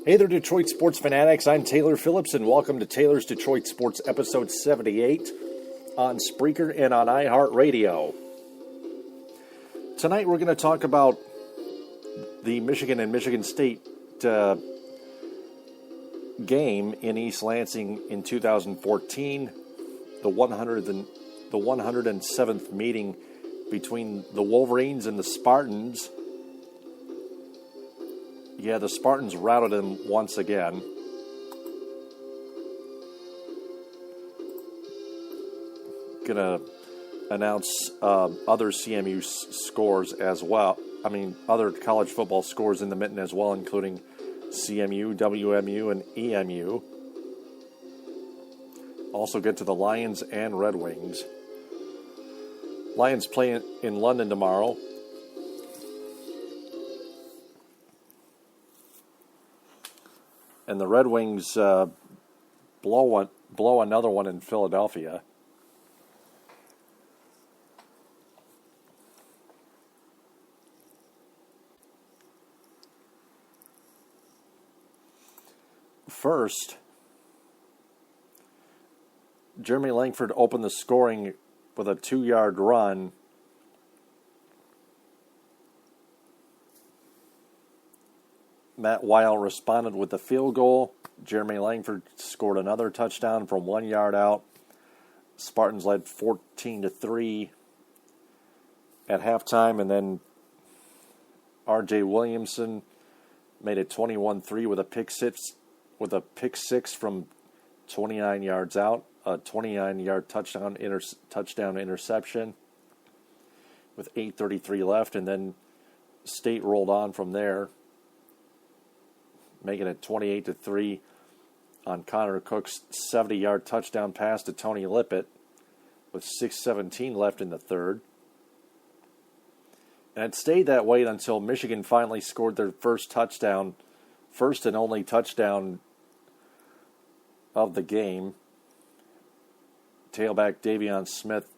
Hey there, Detroit sports fanatics. I'm Taylor Phillips, and welcome to Taylor's Detroit Sports episode 78 on Spreaker and on iHeartRadio. Tonight we're going to talk about the Michigan and Michigan State game in East Lansing in 2014, the 107th meeting between the Wolverines and the Spartans. Yeah, the Spartans routed them once again. Gonna announce other CMU scores as well. I mean, other college football scores in the mitten as well, including CMU, WMU, and EMU. Also get to the Lions and Red Wings. Lions play in London tomorrow. And the Red Wings blow another one in Philadelphia. First, Jeremy Langford opened the scoring with a 2-yard run. Matt Weil responded with the field goal. Jeremy Langford scored another touchdown from 1 yard out. Spartans led 14-3 at halftime, and then R.J. Williamson made it 21-3 with a pick six from 29 yards out, a 29-yard touchdown interception with 8:33 left, and then State rolled on from there, making it 28-3 on Connor Cook's 70-yard touchdown pass to Tony Lippett with 6:17 left in the third. And it stayed that way until Michigan finally scored their first and only touchdown of the game. Tailback Davion Smith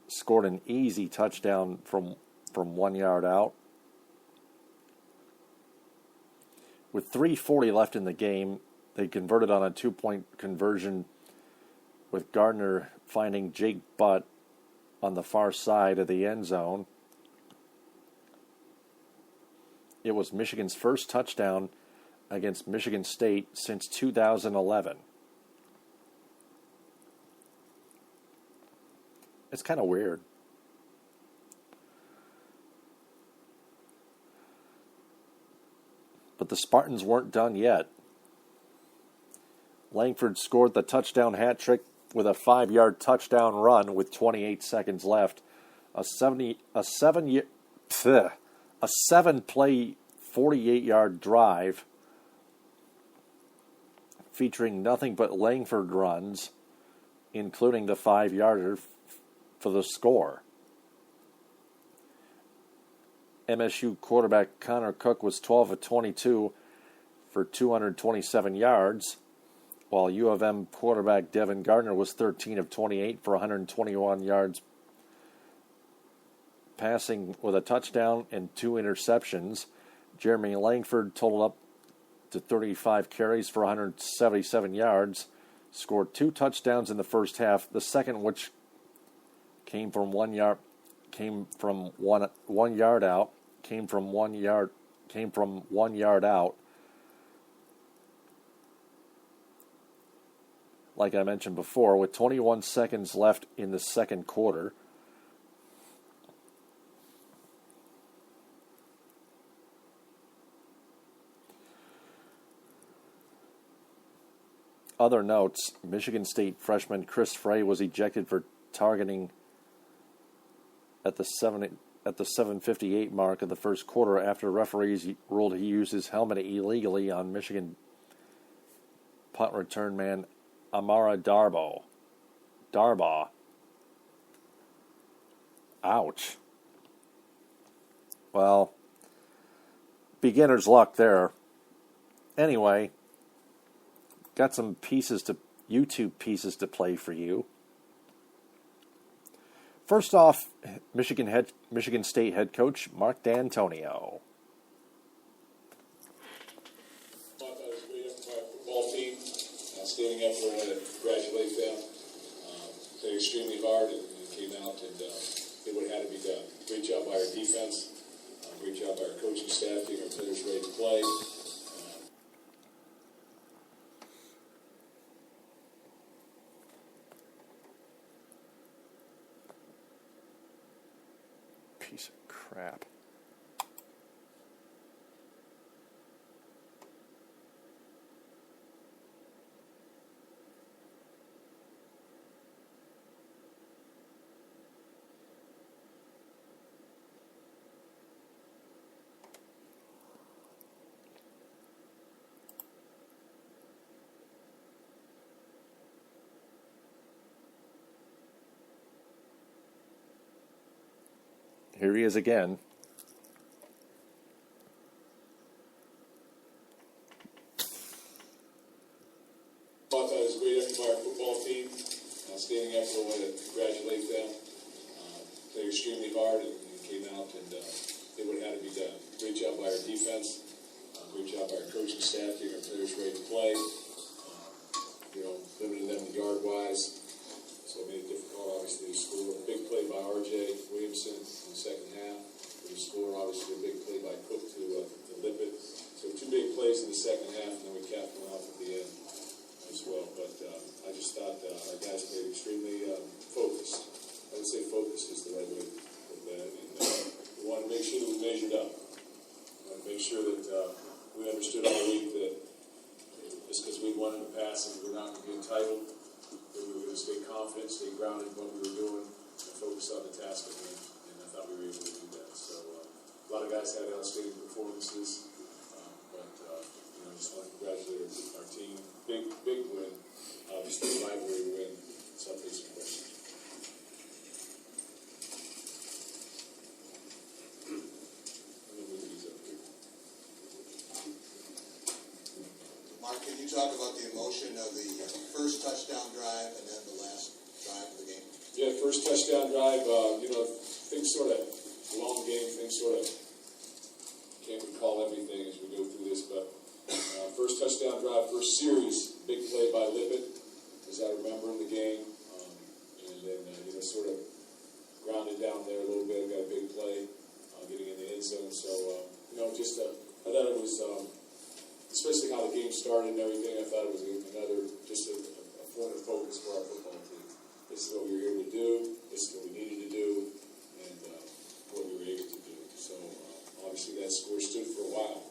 scored an easy touchdown from 1 yard out. With 3:40 left in the game, they converted on a 2-point conversion with Gardner finding Jake Butt on the far side of the end zone. It was Michigan's first touchdown against Michigan State since 2011. It's kind of weird. But the Spartans weren't done yet. Langford scored the touchdown hat trick with a 5-yard touchdown run with 28 seconds left. A 7-play, 48-yard drive featuring nothing but Langford runs, including the 5-yarder for the score. MSU quarterback Connor Cook was 12 of 22 for 227 yards, while U of M quarterback Devin Gardner was 13 of 28 for 121 yards, passing with a touchdown and 2 interceptions. Jeremy Langford totaled up to 35 carries for 177 yards, scored 2 touchdowns in the first half, the second which came from 1 yard out. Like I mentioned before, with 21 seconds left in the second quarter. Other notes: Michigan State freshman Chris Frey was ejected for targeting at the 7:58 mark of the first quarter after referees ruled he used his helmet illegally on Michigan punt return man Amara Darbaugh. Ouch. Well, beginner's luck there. Anyway, got some YouTube pieces to play for you. First off, Michigan State head coach Mark D'Antonio. Standing up, we want to congratulate them. Played extremely hard and came out and did what had to be done. Great job by our defense. Great job by our coaching staff, getting our players ready to play. Piece of crap. Here he is again. Thought that was a great effort by our football team. Standing up, we want to congratulate them. Played extremely hard and came out and did what had to be done. Great job by our defense. Great job by our coaching staff, getting our players ready to play. Limiting them yard-wise. So it made it difficult, obviously, to score. A big play by R.J. Williamson in the second half. For the score, obviously, a big play by Cook to Lippett. So two big plays in the second half, and then we capped them off at the end as well. But I just thought our guys played extremely focused. I would say focused is the right way to put that. And we want to make sure that we measured up. We want to make sure that we understood all week that just because we won in the past and we're not going to be entitled, that we were going to stay confident, stay grounded in what we were doing, and focus on the task at hand. And I thought we were able to do that. So a lot of guys had outstanding performances, but I just want to congratulate our team. Big win, obviously a rivalry win. So I'll take some questions. Let me move these up here. Mark, can you talk about the emotion of the first touchdown drive and then the last drive of the game? Yeah, first touchdown drive, things sort of, long game, things sort of, can't recall everything as we go through this, but first touchdown drive, first series, big play by Lippett, as I remember in the game, and then, sort of grounded down there a little bit, got a big play, getting in the end zone, so, I thought it was, especially how the game started and everything, I thought it was another, just a point of focus for our football team. This is what we were here to do, this is what we needed to do, and what we were able to do. So, obviously that score stood for a while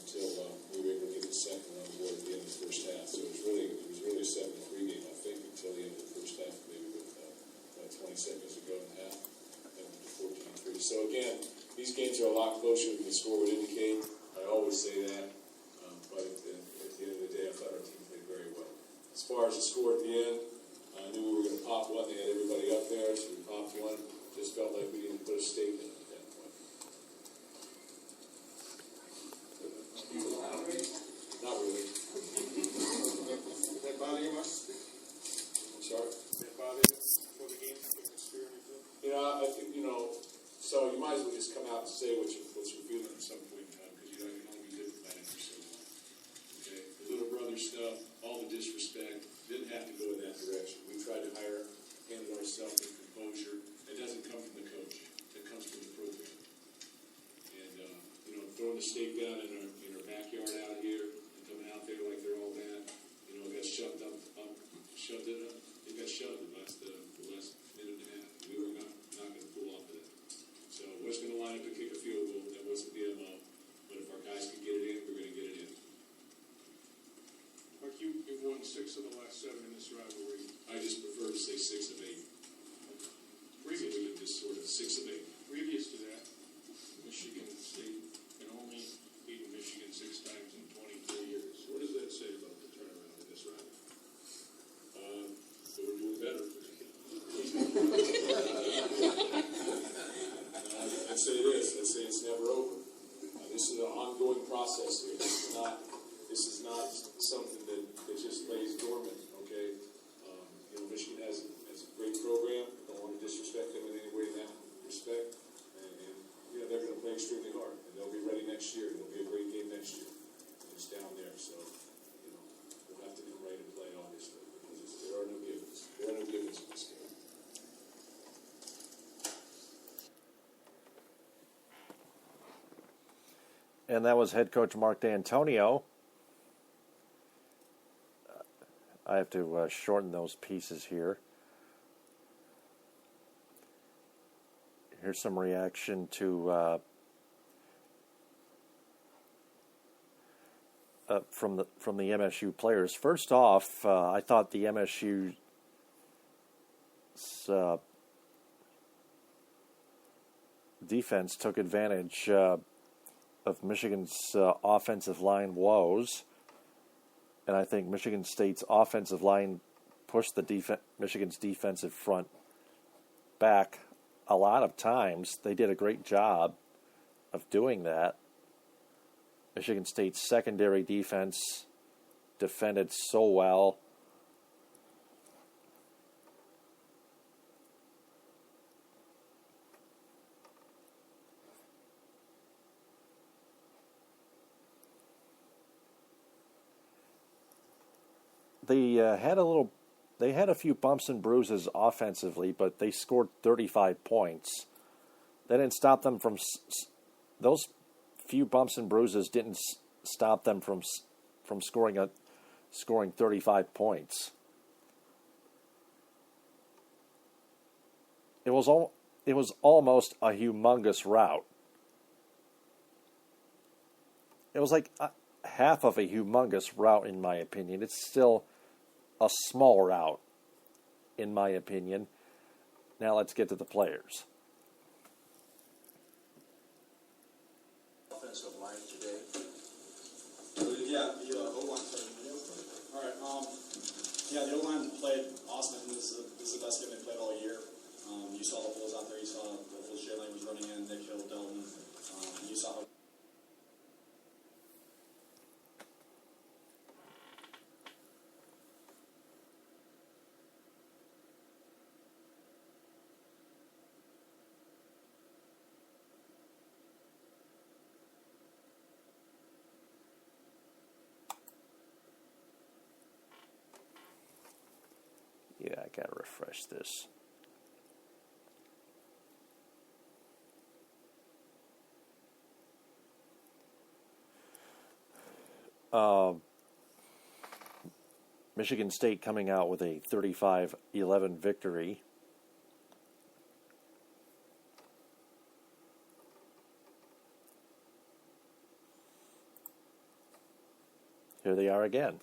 until we were able to get the second on board at the end of the first half. So it was really a 7-3 game, I think, until the end of the first half, maybe with 20 seconds to go in the half, and went to 14-3. So again, these games are a lot closer than the score would indicate. I always say that. But at the end of the day, I thought our team played very well. As far as the score at the end, I knew we were going to pop one. They had everybody up there, so we popped one. Just felt like we needed to put a statement at that point. Not really. Did that bother you much? I'm sorry? Did that bother you before the game? I think, so you might as well just come out and say what you're feeling at some point in time, because you can only be diplomatic for so long. Okay? The little brother stuff, all the disrespect, didn't have to go in that direction. We tried to handle ourselves with composure. It doesn't come from the coach. It comes from the program. And, throwing the stake down in our backyard out here and coming out there like they're all bad, got shoved up, shoved it up. It got shoved the last minute and a half. We were not going to pull off of that. So was going to line up and kick a field goal. That wasn't the MO. But if our guys could get it in, we're going to get it in. Mark, you've won 6 of the last 7 in this rivalry. I just prefer to say 6 of 8. Previous, So we can just sort of 6 of 8. previous to that, Michigan State had only beaten Michigan 6 times in 23 years. What does that say about the turnaround in this rivalry? So we're doing better. I'd say this. I'd say it's never over. This is an ongoing process here. This is not something that just lays dormant. Okay, Michigan has a great program. Don't want to disrespect them in any way in that respect. And they're going to play extremely hard, and they'll be ready next year. It'll be a great game next year. And it's down there, so we'll have to come ready to play. And that was head coach Mark D'Antonio. I have to shorten those pieces here. Here's some reaction to from the MSU players. First off, I thought the MSU's defense took advantage of Michigan's offensive line woes, and I think Michigan State's offensive line pushed the Michigan's defensive front back a lot of times. They did a great job of doing that. Michigan State's secondary defense defended so well. They had a few bumps and bruises offensively, but they scored 35 points. They didn't stop them from those few bumps and bruises didn't stop them from scoring 35 points. It was almost a humongous rout. It was like half of a humongous rout, in my opinion. It's still a small route, in my opinion. Now let's get to the players. Offensive line today. Yeah, the O-line played. All right. The O-line played awesome. This is the best game they played all year. You saw the holes out there. You saw the holes Jay Lane was running in. Nick Hill, Delton. And you saw how. Yeah, I gotta refresh this. Michigan State coming out with a 35-11 victory. Here they are again.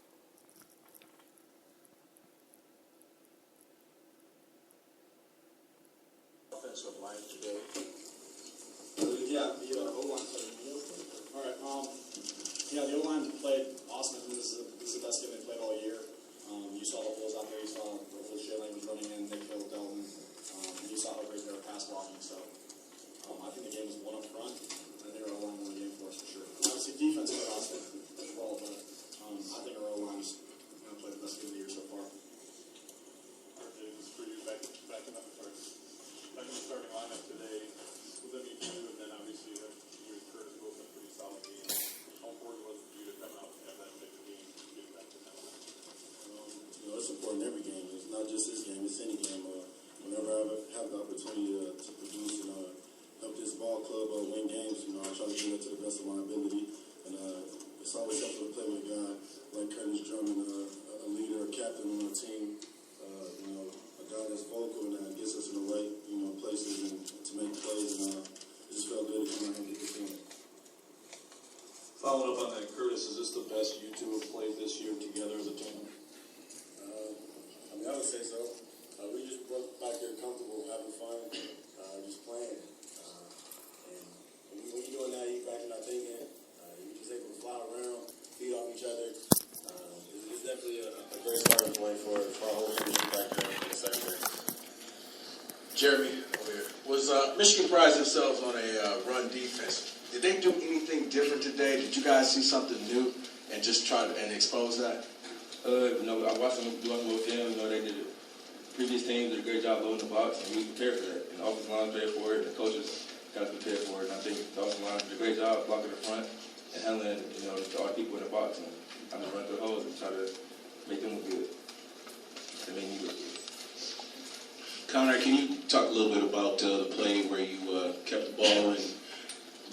Offensive line today. Yeah, the O-line played. All right. The O-line played awesome. This is the best game they played all year. You saw the holes out there. You saw the holes Jay Lane was running in. Nick Hill, Delton. And you saw how great they were pass blocking. So I think the game was one up front, and their O-line won the game for us for sure. Obviously, defense played awesome as well, but I think our O-line's going to play the best game of the year so far. This is for you back in the starting lineup today. Was that you do? And then obviously you and Curtis both had pretty solid games. How important was it for you to come out and have that big game to get back to that? It's important every game. It's not just this game. It's any game. Whenever I have the opportunity to produce and help this ball club win games, I try to do that to the best of my ability. And it's always helpful to play with a guy like Curtis Drummond, a leader, a captain on our team. A guy that's vocal and gets us in the right, places and to make plays. And it just felt good to come out and get this win. Following up on that, Curtis, is this the best you two have played this year together as a team? I would say so. We just broke back there comfortable, having fun, just playing. And when you're doing that, you're back in our thinking. You're just able to fly around, feed off each other. It's definitely a great starting point for our whole industry back there in the secondary. Jeremy, over here. Was Michigan prides themselves on a run defense. Did they do anything different today? Did you guys see something new and just try to expose that? I watched them do some more film. They did it. Previous teams did a great job loading the box, and we prepared for that. And the offensive line prepared for it, and the coaches got us prepared for it. And I think the offensive line did a great job blocking the front and handling, our people in the box and kind of run through the holes and try to make them look good. They made me look good. Connor, can you talk a little bit about the play where you kept the ball and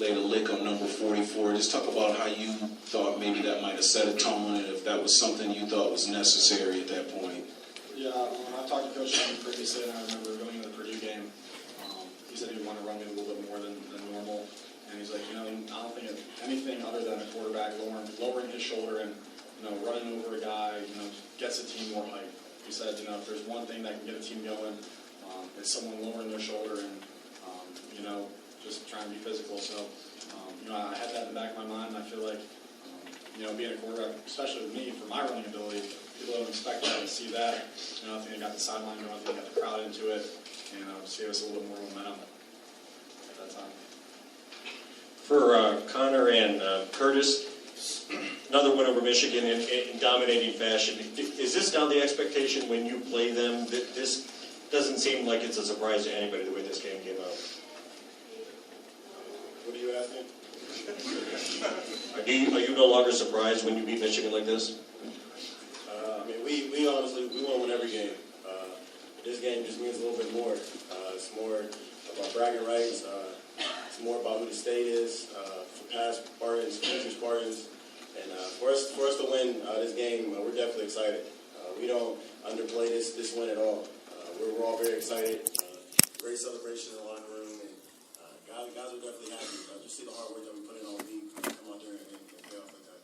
laid a lick on number 44. Just talk about how you thought maybe that might have set a tone, and if that was something you thought was necessary at that point. Yeah, when I talked to Coach Shelton previously, and I remember going into the Purdue game, he said he'd want to run me a little bit more than normal. And he's like, I don't think it's anything other than a quarterback lowering his shoulder and, running over a guy, gets the team more hype. He said, if there's one thing that can get a team going, it's someone lowering their shoulder and, just trying to be physical. So, I had that in the back of my mind, and I feel like, being a quarterback, especially with me, for my running ability, people don't expect that and see that. I think I got the sideline going, I think I got the crowd into it, and just gave us a little bit more momentum at that time. For Connor and Curtis, another win over Michigan in dominating fashion. Is this now the expectation when you play them? That this doesn't seem like it's a surprise to anybody the way this game came out. What are you asking? Are you no longer surprised when you beat Michigan like this? We honestly want to win every game. This game just means a little bit more. It's more about bragging rights. It's more about who the state is for past Spartans, future Spartans. And for us to win this game, we're definitely excited. We don't underplay this win at all. We're all very excited. Great celebration in the locker room, and guys are definitely happy. Just see the hard work that we put in all week. Come out there and pay off like that.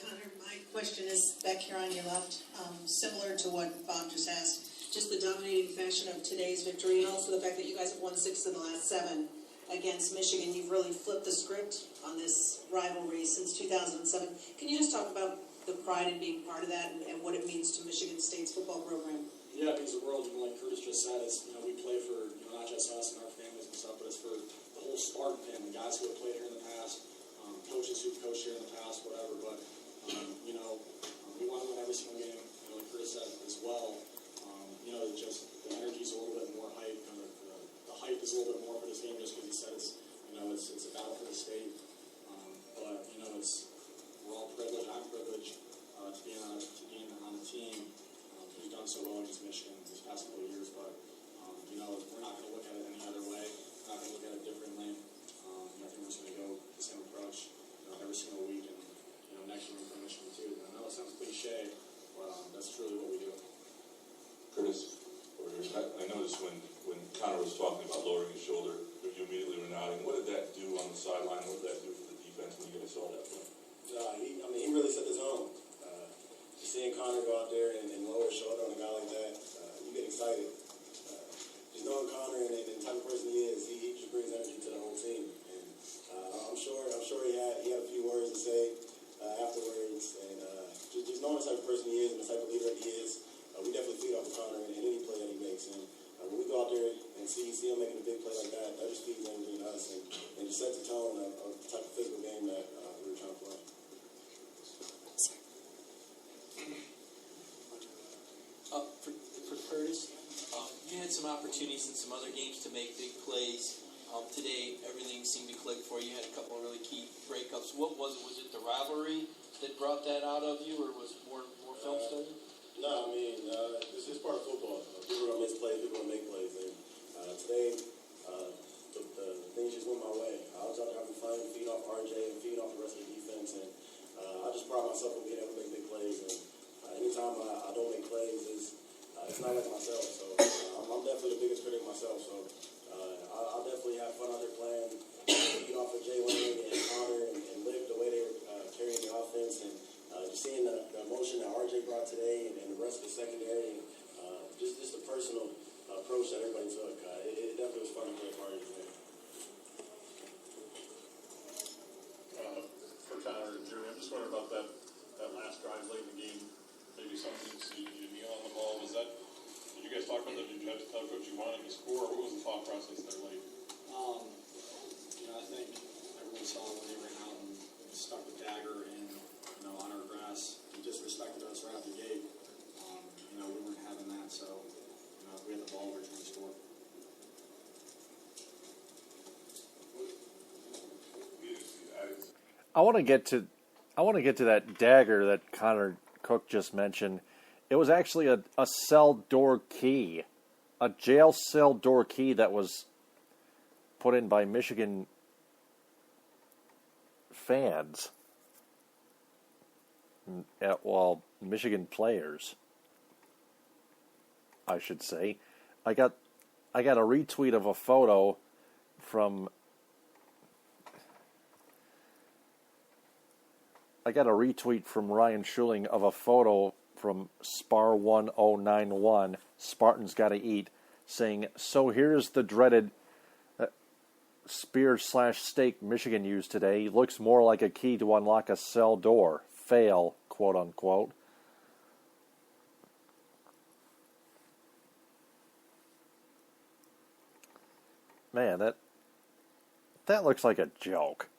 Connor, my question is back here on your left, similar to what Bob just asked. Just the dominating fashion of today's victory, and also the fact that you guys have won 6 of the last 7 against Michigan. You've really flipped the script on this rivalry since 2007. Can you just talk about the pride in being part of that and what it means to Michigan State's football program? Yeah, it means the world. Like Curtis just said, it's, we play for not just us and our families and stuff, but it's for the whole Spartan family, guys who have played here in the past, coaches who've coached here in the past, whatever. But we want to win every single game. Like Curtis said as well. Just the energy's a little bit more hype. The hype is a little bit more for this game, just because he said it's a battle for the state. But we're all privileged. I'm privileged to be on the team who's done so well against Michigan these past couple of years. But we're not going to look at it any other way. We're not going to look at it differently. I think we're just going to go the same approach every single week, and next year we're Michigan too. I know it sounds cliche, but that's truly what we do. Curtis, I noticed when Connor was talking about lowering his shoulder, you immediately were nodding. What did that do on the sideline? What did that do for the defense when you guys saw that play? He really set the tone. Just seeing Connor go out there and lower his shoulder on a guy like that, you get excited. Just knowing Connor and the type of person he is, he just brings energy to the whole team. And I'm sure he had a few words to say afterwards. And just knowing the type of person he is and the type of leader that he is, we definitely feed off of Connor in any play that he makes. And when we go out there and see him making a big play like that just feeds energy in us and just sets the tone of the type of physical game that we were trying to play. For Curtis, you had some opportunities in some other games to make big plays. Today, everything seemed to click for you. You had a couple of really key breakups. What was it? Was it the rivalry that brought that out of you, or was it more film study? No, this is part of football. People are going to miss plays, people are going to make plays. And today, the things just went my way. I was out there having fun, feeding off RJ and feeding off the rest of the defense. And I just pride myself on being able to make big plays. And anytime I don't make plays, it's not like myself. So I'm definitely the biggest critic of myself. So I'll definitely have fun out there playing, feeding off of Jay Lane and Connor and Liv, the way they were carrying the offense. And just seeing the emotion that RJ brought today and the rest of the secondary, and just the personal approach that everybody took. It definitely was fun to play a part of today. For Connor and Jeremy, I'm just wondering about that last drive late in the game. Maybe something you kneel on the ball. Did you guys talk about that? Did you have to tell coach you wanted to score, or what was the thought process there late? I think everyone saw when they ran out and stuck the dagger in, on our grass. He disrespected us right out the gate. We weren't having that, so if we had the ball, we were trying to score. I want to get to that dagger that Connor Cook just mentioned. It was actually a cell door key, a jail cell door key that was put in by Michigan fans. Well, Michigan players, I should say. I got a retweet of a photo from Ryan Schuling of a photo from Spar 1091, Spartans Gotta Eat, saying, "So here's the dreaded spear/steak Michigan used today. Looks more like a key to unlock a cell door. Fail, quote unquote." Man, that looks like a joke.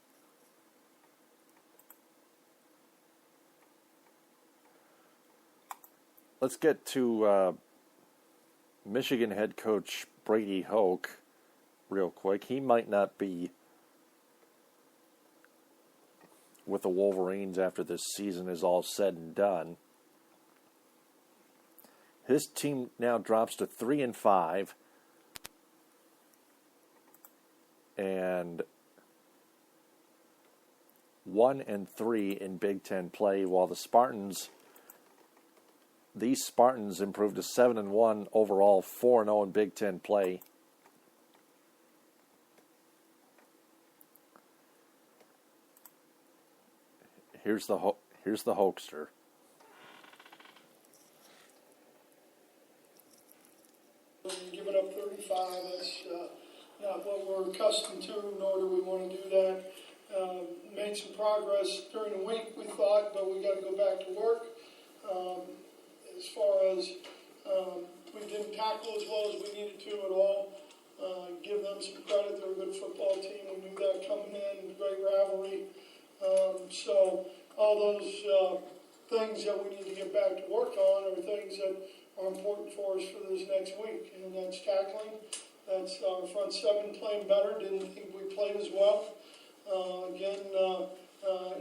Let's get to Michigan head coach Brady Hoke real quick. He might not be with the Wolverines after this season is all said and done. His team now drops to 3-5 and 1-3 in Big Ten play, while these Spartans improved to 7-1 overall, 4-0 in Big Ten play. Here's the hoaxer. Giving up 35, that's not what we're accustomed to, nor do we want to do that. Made some progress during the week, we thought, but we got to go back to work. As far as we didn't tackle as well as we needed to at all. Give them some credit, they're a good football team. We knew that coming in, great rivalry. So all those things that we need to get back to work on are things that are important for us for this next week. And that's tackling. That's our front seven playing better. Didn't think we played as well. And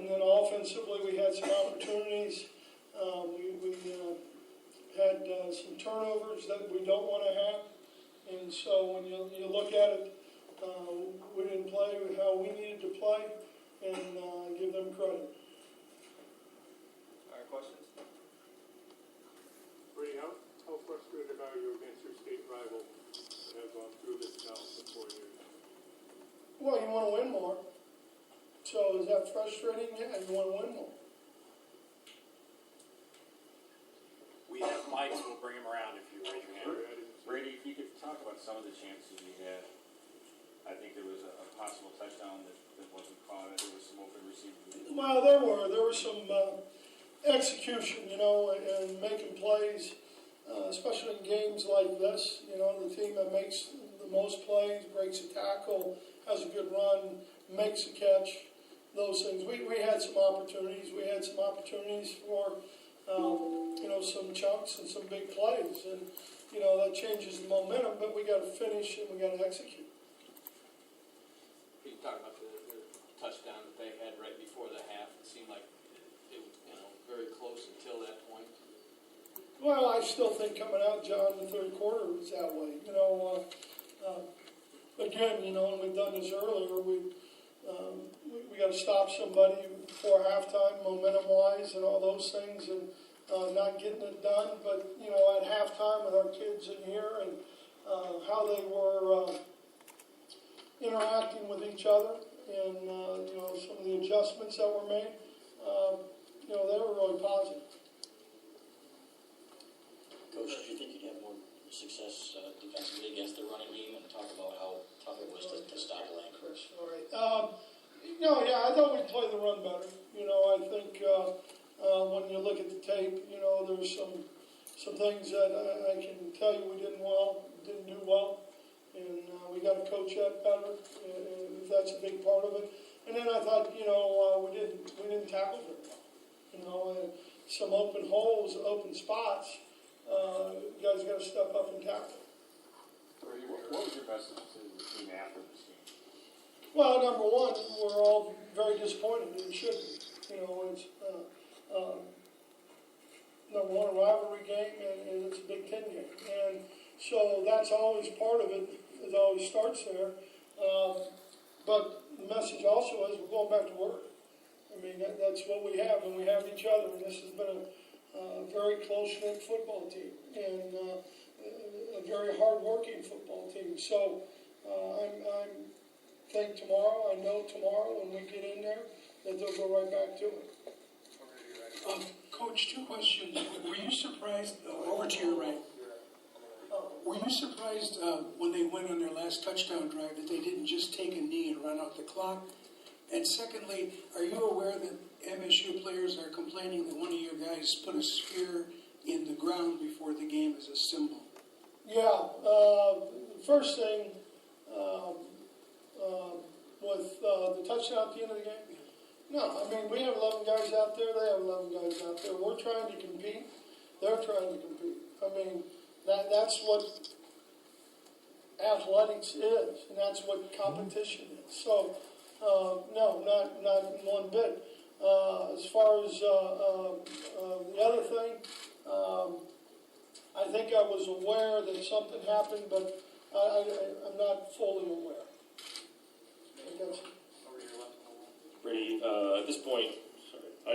then offensively we had some opportunities. We had some turnovers that we don't want to have. And so when you look at it, we didn't play how we needed to play, and give them credit. All right, questions? Brady, how frustrated are you against your state rival that have gone through this now for 4 years? Well, you want to win more. So is that frustrating? Yeah, you want to win more. We have mics, we'll bring him around if you raise your hand. Brady, if you could talk about some of the chances you had. I think there was a possible touchdown that wasn't caught. There was some open receivers. Well, there was some execution, and making plays, especially in games like this. The team that makes the most plays, breaks a tackle, has a good run, makes a catch, those things. We had some opportunities. We had some opportunities for, some chunks and some big plays. And, that changes the momentum, but we got to finish and we got to execute. You talk about the touchdown that they had right before the half. It seemed like it very close until that point. Well, I still think coming out, John, the third quarter was that way. Again, and we've done this earlier. We got to stop somebody before halftime, momentum-wise, and all those things, and not getting it done. But at halftime with our kids in here and how they were interacting with each other, and some of the adjustments that were made, they were really positive. Coach, did you think you'd have more success defensively against the running game, and talk about how tough it was to stop Lane Chris? All right. I thought we'd play the run better. I think when you look at the tape, there's some things that I can tell you we didn't do well, and we got to coach that better. If that's a big part of it. And then I thought, we didn't tackle very well. And some open holes, open spots. You guys got to step up and tackle. What was your message to the team after this game? Well, number one, we're all very disappointed, and should be. It's number one, a rivalry game, and it's a Big Ten game. And so that's always part of it. It always starts there. But the message also is we're going back to work. I mean, that's what we have, and we have each other. And this has been a very close-knit football team and a very hard-working football team. So I know tomorrow when we get in there that they'll go right back to it. Coach, two questions. Were you surprised, over to your right, were you surprised when they went on their last touchdown drive that they didn't just take a knee and run out the clock? And secondly, are you aware that MSU players are complaining that one of your guys put a spear in the ground before the game as a symbol? Yeah, first thing, with the touchdown at the end of the game, no, I mean, we have 11 guys out there, they have 11 guys out there. We're trying to compete, they're trying to compete. I mean, that's what athletics is, and that's what competition is. So, no, not one bit. As far as the other thing, I think I was aware that something happened, but I'm not fully aware. I guess. Brady, at this point, how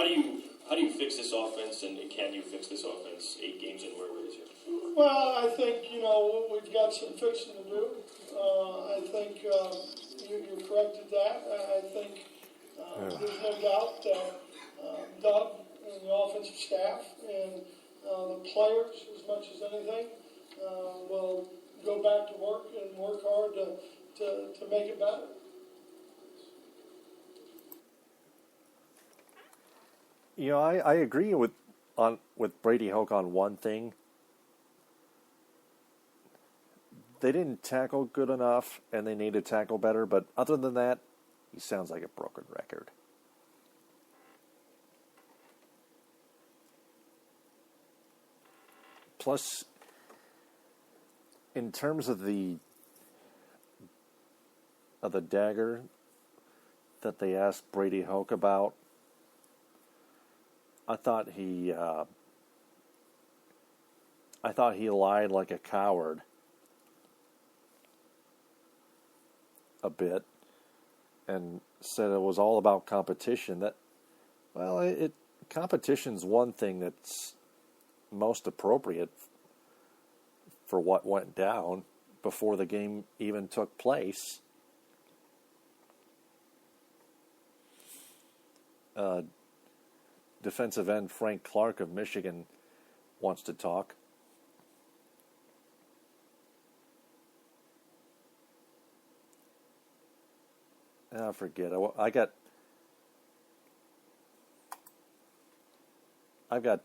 do you fix this offense, and can you fix this offense 8 games in where we're this year? Well, I think we've got some fixing to do. I think you're correct at that. I think there's no doubt that Doug and the offensive staff and the players, as much as anything, will go back to work and work hard to make it better. I agree with Brady Hoke on one thing. They didn't tackle good enough, and they need to tackle better. But other than that, he sounds like a broken record. Plus, in terms of the dagger that they asked Brady Hoke about, I thought he lied like a coward a bit and said it was all about competition. Competition's one thing that's most appropriate for what went down before the game even took place. Defensive end Frank Clark of Michigan wants to talk. I forget. I've got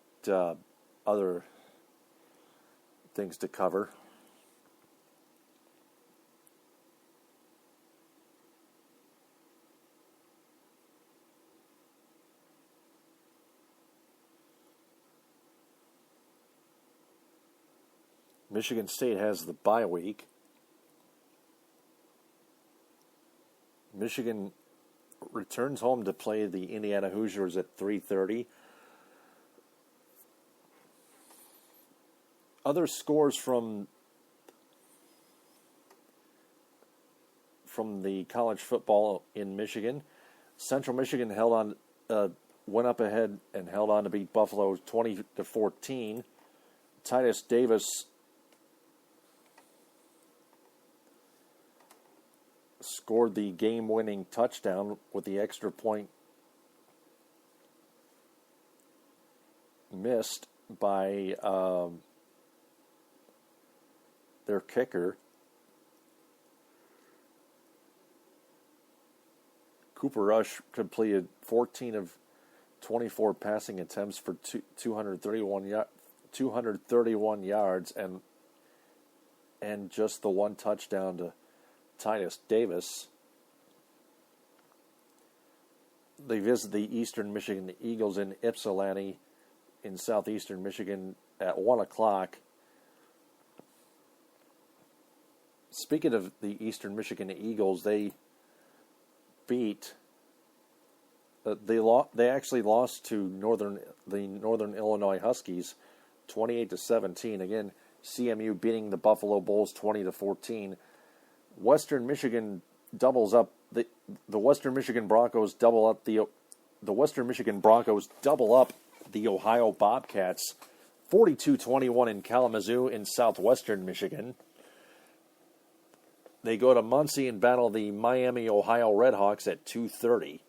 other things to cover. Michigan State has the bye week. Michigan returns home to play the Indiana Hoosiers at 3:30. Other scores from the college football in Michigan. Central Michigan went up ahead and held on to beat Buffalo 20-14. Titus Davis scored the game-winning touchdown with the extra point missed by their kicker. Cooper Rush completed 14 of 24 passing attempts for 231 yards and just the one touchdown to Titus Davis. They visit the Eastern Michigan Eagles in Ypsilanti in southeastern Michigan at 1 o'clock. Speaking of the Eastern Michigan Eagles, they beat. They actually lost to the Northern Illinois Huskies, 28-17. Again, CMU beating the Buffalo Bulls 20-14. Western Michigan doubles up the Western Michigan Broncos double up the Western Michigan Broncos double up the Ohio Bobcats 42-21 in Kalamazoo in southwestern Michigan. They go to Muncie and battle the Miami, Ohio Redhawks at 2:30.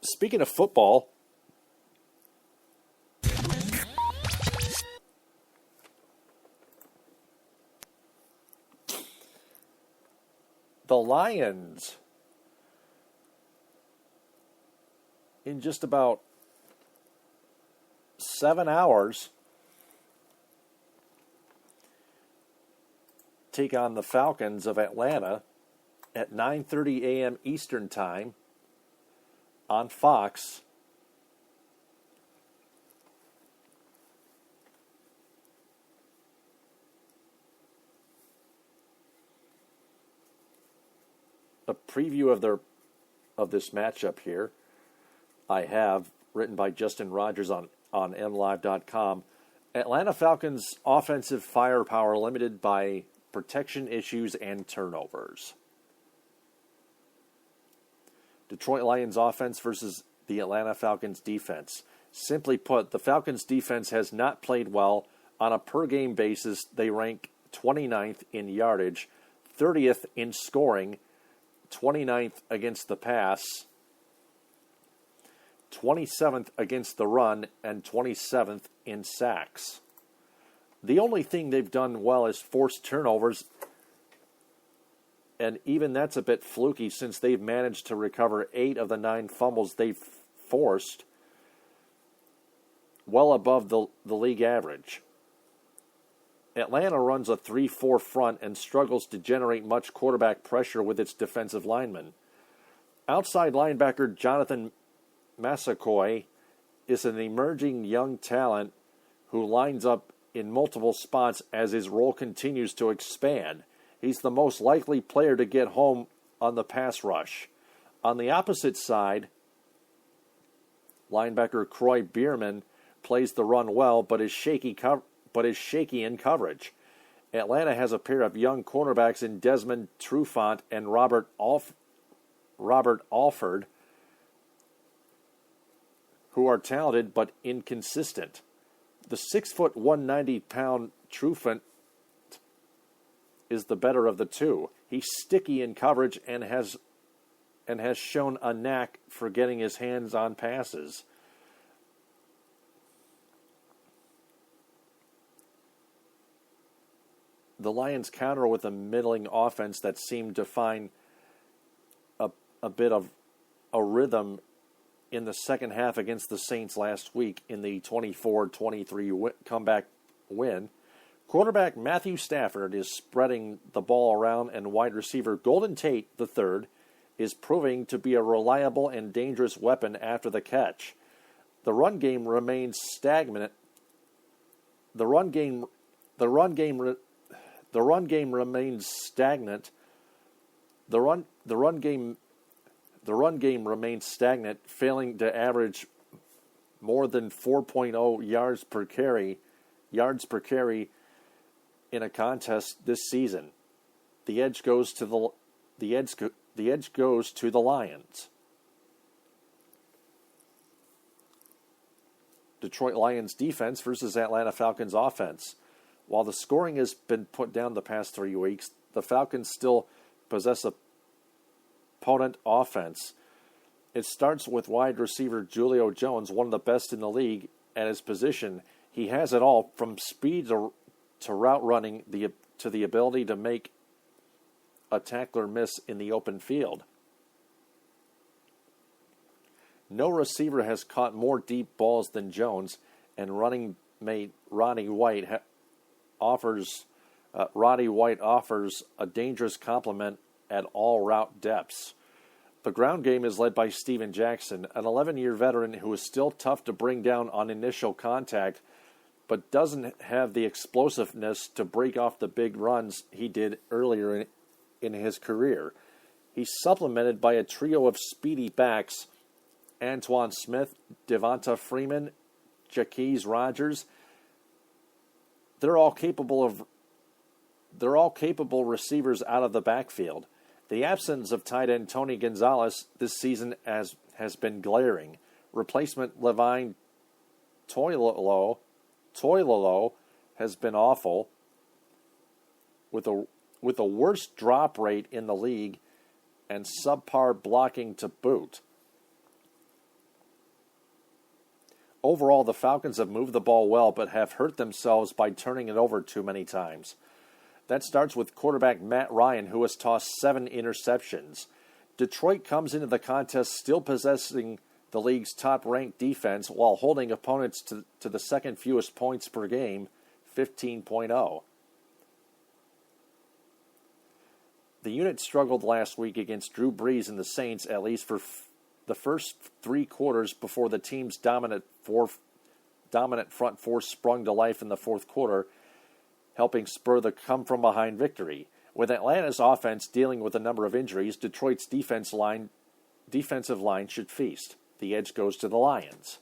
Speaking of football, the Lions, in just about 7 hours, take on the Falcons of Atlanta at 9:30 a.m. Eastern Time on Fox. A preview of this matchup here I have, written by Justin Rogers on MLive.com. Atlanta Falcons offensive firepower limited by protection issues and turnovers. Detroit Lions offense versus the Atlanta Falcons defense. Simply put, the Falcons defense has not played well. On a per-game basis, they rank 29th in yardage, 30th in scoring, 29th against the pass, 27th against the run, and 27th in sacks. The only thing they've done well is force turnovers, and even that's a bit fluky since they've managed to recover 8 of the 9 fumbles they've forced, well above the league average. Atlanta runs a 3-4 front and struggles to generate much quarterback pressure with its defensive linemen. Outside linebacker Jonathan Massaquoi is an emerging young talent who lines up in multiple spots as his role continues to expand. He's the most likely player to get home on the pass rush. On the opposite side, linebacker Croy Bierman plays the run well, but is shaky in coverage. Atlanta has a pair of young cornerbacks in Desmond Trufant and Robert Alford, who are talented but inconsistent. The 6-foot, 190-pound Trufant is the better of the two. He's sticky in coverage and has shown a knack for getting his hands on passes. The Lions counter with a middling offense that seemed to find a bit of a rhythm in the second half against the Saints last week in the 24-23 comeback win. Quarterback Matthew Stafford is spreading the ball around, and wide receiver Golden Tate III is proving to be a reliable and dangerous weapon after the catch. The run game remains stagnant. The run game remains stagnant. The run game remains stagnant, failing to average more than 4.0 yards per carry in a contest this season. The edge goes to the Lions. Detroit Lions defense versus Atlanta Falcons offense. While the scoring has been put down the past 3 weeks, the Falcons still possess a potent offense. It starts with wide receiver Julio Jones, one of the best in the league at his position. He has it all, from speed to route running to the ability to make a tackler miss in the open field. No receiver has caught more deep balls than Jones, and running mate Roddy White offers a dangerous complement at all route depths. The ground game is led by Steven Jackson, an 11-year veteran who is still tough to bring down on initial contact, but doesn't have the explosiveness to break off the big runs he did earlier in his career. He's supplemented by a trio of speedy backs: Antoine Smith, Devonta Freeman, Jaquez Rogers. They're all capable receivers out of the backfield. The absence of tight end Tony Gonzalez this season has been glaring. Replacement Levine Toilolo has been awful, with a worst drop rate in the league and subpar blocking to boot. Overall, the Falcons have moved the ball well, but have hurt themselves by turning it over too many times. That starts with quarterback Matt Ryan, who has tossed 7 interceptions. Detroit comes into the contest still possessing the league's top-ranked defense while holding opponents to the second fewest points per game, 15.0. The unit struggled last week against Drew Brees and the Saints, at least for the first 3 quarters before the team's dominant front four sprung to life in the fourth quarter, helping spur the come-from-behind victory. With Atlanta's offense dealing with a number of injuries, Detroit's defensive line should feast. The edge goes to the Lions.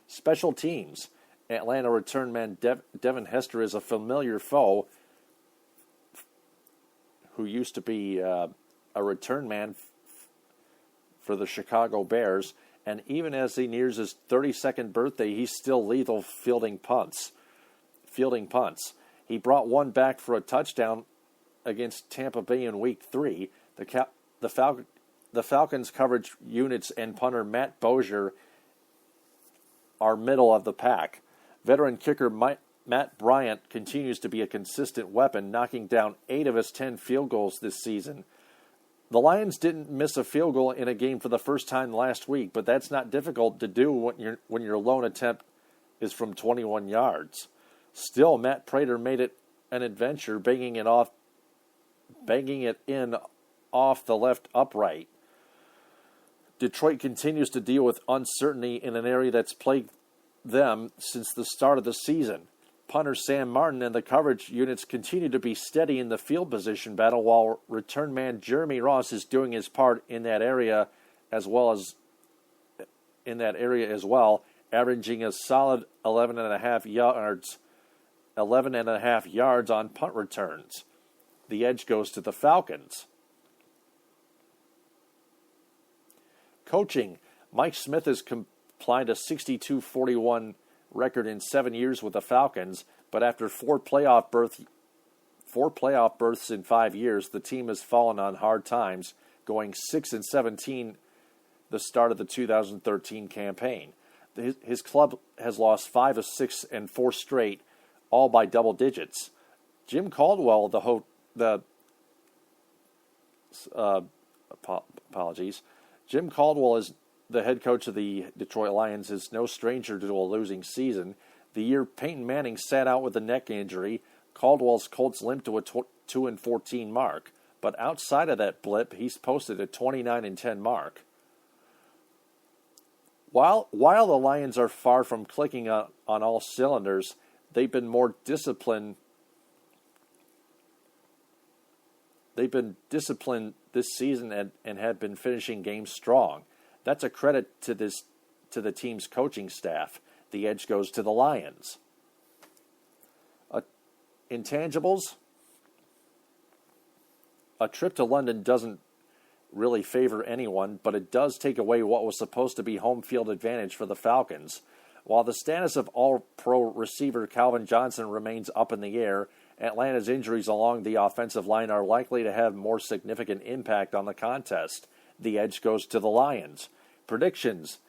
Special teams. Atlanta return man Devin Hester is a familiar foe who used to be a return man for the Chicago Bears, and even as he nears his 32nd birthday, he's still lethal fielding punts. He brought one back for a touchdown against Tampa Bay in Week 3. The Falcons' coverage units and punter Matt Bozier are middle of the pack. Veteran kicker Matt Bryant continues to be a consistent weapon, knocking down 8 of his 10 field goals this season. The Lions didn't miss a field goal in a game for the first time last week, but that's not difficult to do when your lone attempt is from 21 yards. Still, Matt Prater made it an adventure, banging it in off the left upright. Detroit continues to deal with uncertainty in an area that's plagued them since the start of the season. Punter Sam Martin and the coverage units continue to be steady in the field position battle, while return man Jeremy Ross is doing his part in that area as well, averaging a solid 11.5 yards on punt returns. The edge goes to the Falcons. Coaching. Mike Smith has complied a 62-41 record in 7 years with the Falcons, but after four playoff berths in 5 years, the team has fallen on hard times, going 6-17 the start of the 2013 campaign. His club has lost 5 of 6 and 4 straight, all by double digits. Jim Caldwell, Jim Caldwell is the head coach of the Detroit Lions, is no stranger to a losing season. The year Peyton Manning sat out with a neck injury, Caldwell's Colts limped to a 2-14 mark. But outside of that blip, he's posted a 29-10 mark. While the Lions are far from clicking on all cylinders, they've been more disciplined. They've been disciplined this season and have been finishing games strong. That's a credit to the team's coaching staff. The edge goes to the Lions. Intangibles. A trip to London doesn't really favor anyone, but it does take away what was supposed to be home field advantage for the Falcons. While the status of all-pro receiver Calvin Johnson remains up in the air, Atlanta's injuries along the offensive line are likely to have more significant impact on the contest. The edge goes to the Lions. Predictions.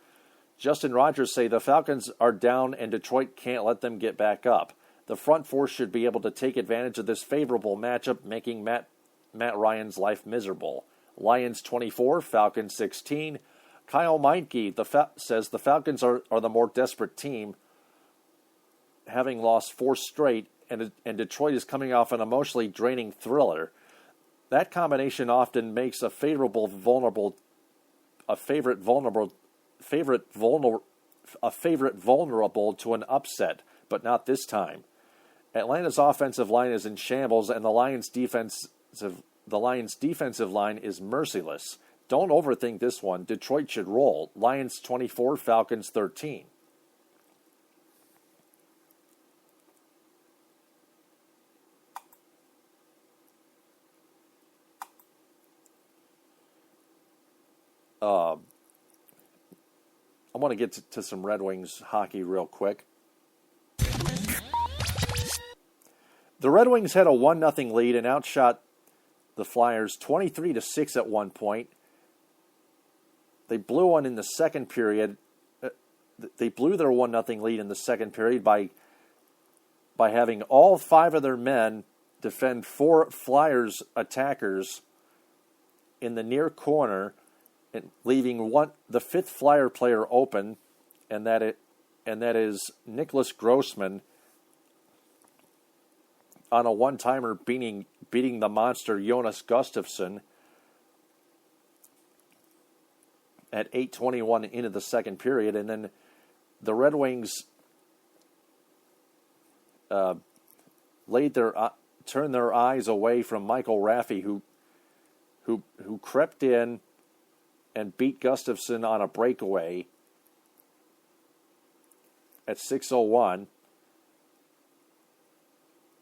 Justin Rogers say the Falcons are down and Detroit can't let them get back up. The front four should be able to take advantage of this favorable matchup, making Matt Ryan's life miserable. Lions 24, Falcons 16. Kyle Meinke says the Falcons are the more desperate team, having lost 4 straight, and Detroit is coming off an emotionally draining thriller. That combination often makes a favorite vulnerable to an upset, but not this time. Atlanta's offensive line is in shambles, and the Lions' defensive line is merciless. Don't overthink this one. Detroit should roll. Lions 24, Falcons 13. I want to get to some Red Wings hockey real quick. The Red Wings had a 1-0 lead and outshot the Flyers 23-6 at one point. They blew one in the second period. They blew their 1-0 lead in the second period by having all 5 of their men defend 4 Flyers attackers in the near corner, and leaving the 5th Flyer player open, and that is Nicholas Grossman on a one-timer beating the monster Jonas Gustafsson at 8:21 into the second period. And then the Red Wings turned their eyes away from Michael Raffy, who crept in and beat Gustafsson on a breakaway at 6:01.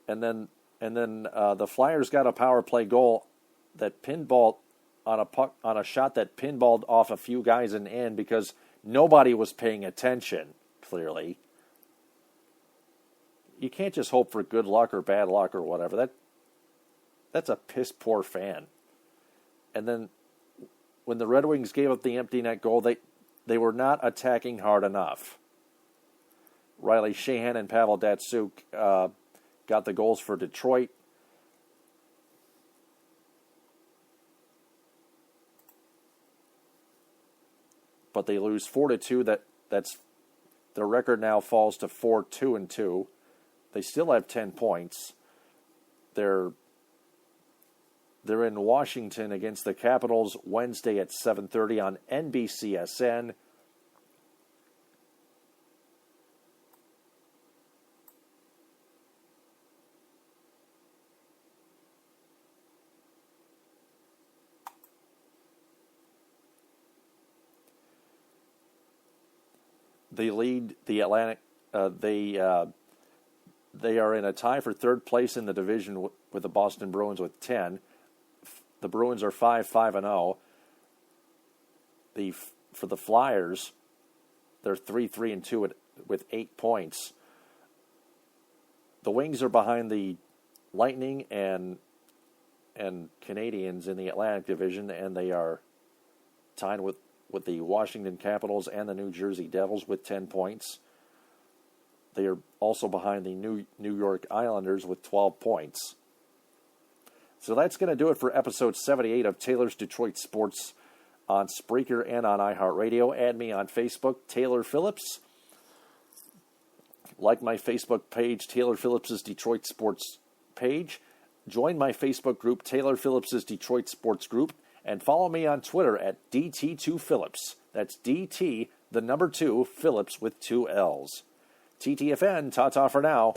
And then the Flyers got a power play goal that pinballed on a shot that pinballed off a few guys in the end because nobody was paying attention, clearly. You can't just hope for good luck or bad luck or whatever. That's a piss poor fan. And then when the Red Wings gave up the empty net goal, they were not attacking hard enough. Riley Sheahan and Pavel Datsyuk got the goals for Detroit. But they lose 4-2. That's their record now falls to 4-2-2. They still have 10 points. They're in Washington against the Capitals Wednesday at 7:30 on NBCSN. They lead the Atlantic. They are in a tie for third place in the division with the Boston Bruins with 10. The Bruins are 5-5-0. For the Flyers, they're 3-3-2 with 8 points. The Wings are behind the Lightning and Canadiens in the Atlantic Division, and they are tied with the Washington Capitals and the New Jersey Devils with 10 points. They are also behind the New York Islanders with 12 points. So that's going to do it for episode 78 of Taylor's Detroit Sports on Spreaker and on iHeartRadio. Add me on Facebook, Taylor Phillips. Like my Facebook page, Taylor Phillips' Detroit Sports page. Join my Facebook group, Taylor Phillips' Detroit Sports Group. And follow me on Twitter at DT2Phillips. That's DT, the number 2, Phillips with 2 L's. TTFN, ta-ta for now.